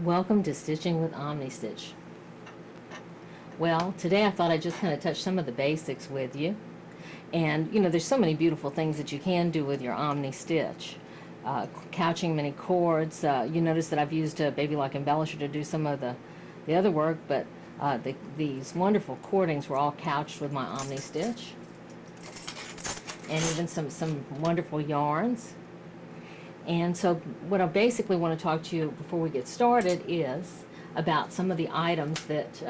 Welcome to Stitching with Omni Stitch. Well, today I thought I'd just kind of touch some of the basics with you. And you know, there's so many beautiful things that you can do with your Omni Stitch. Couching many cords. You notice that I've used a baby lock embellisher to do some of the other work, but these wonderful cordings were all couched with my Omni Stitch. And even some wonderful yarns. And so what I basically want to talk to you before we get started is about some of the items that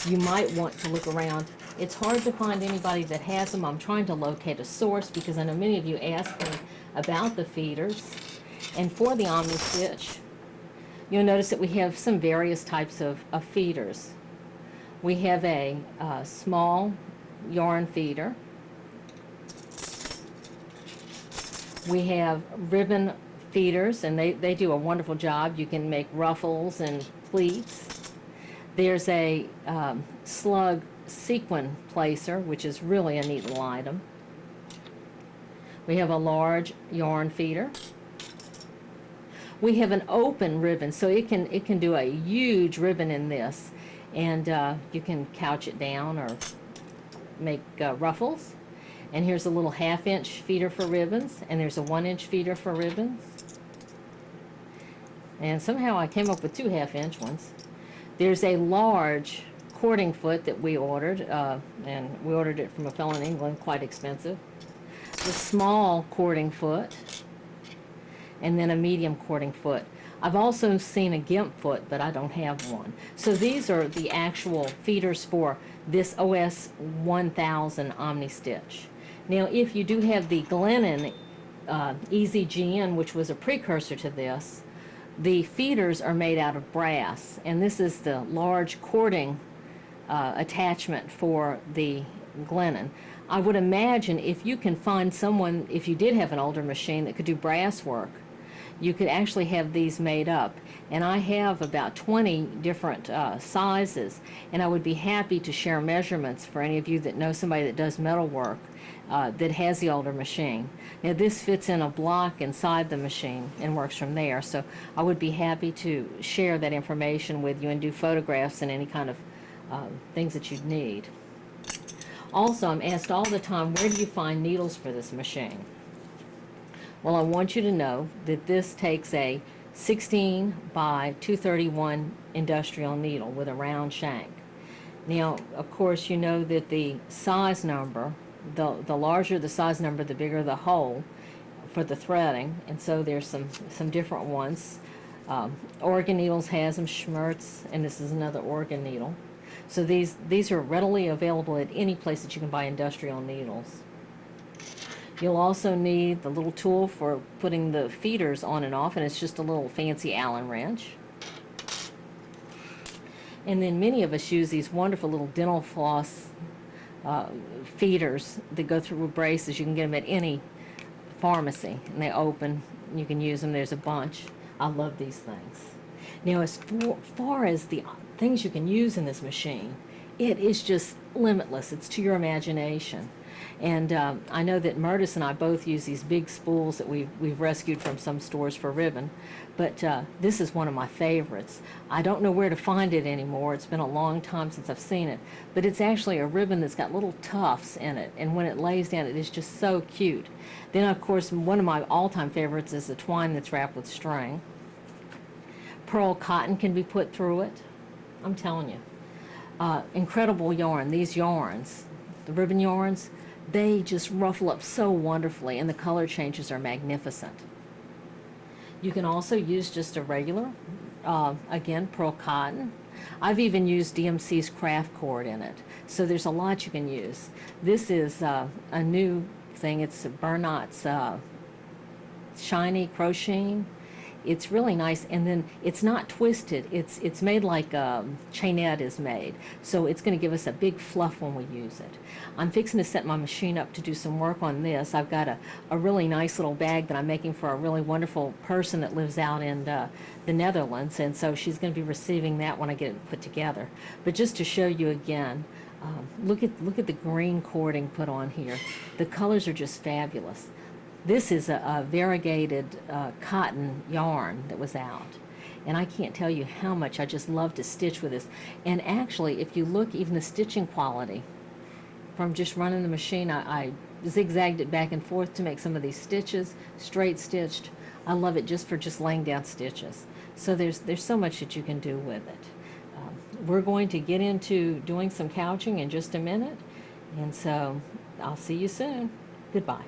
you might want to look around. It's hard to find anybody that has them. I'm trying to locate a source because I know many of you asked me about the feeders. And for the Omni Stitch, you'll notice that we have some various types of feeders. We have a small yarn feeder. We have ribbon feeders, and they do a wonderful job. You can make ruffles and pleats. There's a slug sequin placer, which is really a neat little item. We have a large yarn feeder. We have an open ribbon, so it can do a huge ribbon in this, and you can couch it down or make ruffles. And here's a little 1/2 inch feeder for ribbons, and there's a 1 inch feeder for ribbons. And somehow I came up with 2 1/2 inch ones. There's a large cording foot that we ordered, and we ordered it from a fellow in England, quite expensive. The small cording foot, and then a medium cording foot. I've also seen a gimp foot, but I don't have one. So these are the actual feeders for this OS 1000 Omni Stitch. Now, if you do have the Glennon Easy GN, which was a precursor to this, the feeders are made out of brass, and this is the large cording attachment for the Glennon. I would imagine if you can find someone, if you did have an older machine that could do brass work, you could actually have these made up. And I have about 20 different sizes, and I would be happy to share measurements for any of you that know somebody that does metal work that has the older machine. Now this fits in a block inside the machine and works from there, so I would be happy to share that information with you and do photographs and any kind of things that you'd need. Also, I'm asked all the time, where do you find needles for this machine? Well, I want you to know that this takes a 16 by 231 industrial needle with a round shank. Now, of course, you know that the size number, the larger the size number, the bigger the hole for the threading, and so there's some different ones. Oregon Needles has them, Schmerz, and this is another Oregon needle. So these are readily available at any place that you can buy industrial needles. You'll also need the little tool for putting the feeders on and off, and it's just a little fancy Allen wrench. And then many of us use these wonderful little dental floss feeders that go through braces. You can get them at any pharmacy, and they open. You can use them. There's a bunch. I love these things. Now, as far as the things you can use in this machine, it is just limitless. It's to your imagination. And I know that Murtis and I both use these big spools that we've rescued from some stores for ribbon, but this is one of my favorites. I don't know where to find it anymore. It's been a long time since I've seen it, but it's actually a ribbon that's got little tufts in it, and when it lays down, it is just so cute. Then, of course, one of my all-time favorites is the twine that's wrapped with string. Pearl cotton can be put through it. I'm telling you. Incredible yarn. These yarns, the ribbon yarns, they just ruffle up so wonderfully, and the color changes are magnificent. You can also use just a regular, again, pearl cotton. I've even used DMC's craft cord in it, so there's a lot you can use. This is a new thing. It's Bernat's shiny crocheting. It's really nice, and then it's not twisted. It's made like chainette is made, so it's going to give us a big fluff when we use it. I'm fixing to set my machine up to do some work on this. I've got a really nice little bag that I'm making for a really wonderful person that lives out in the Netherlands, and so she's going to be receiving that when I get it put together. But just to show you again, look at the green cording put on here. The colors are just fabulous. This is a variegated cotton yarn that was out. And I can't tell you how much I just love to stitch with this. And actually, if you look, even the stitching quality, from just running the machine, I zigzagged it back and forth to make some of these stitches, straight stitched. I love it just for just laying down stitches. So there's so much that you can do with it. We're going to get into doing some couching in just a minute, and so I'll see you soon. Goodbye.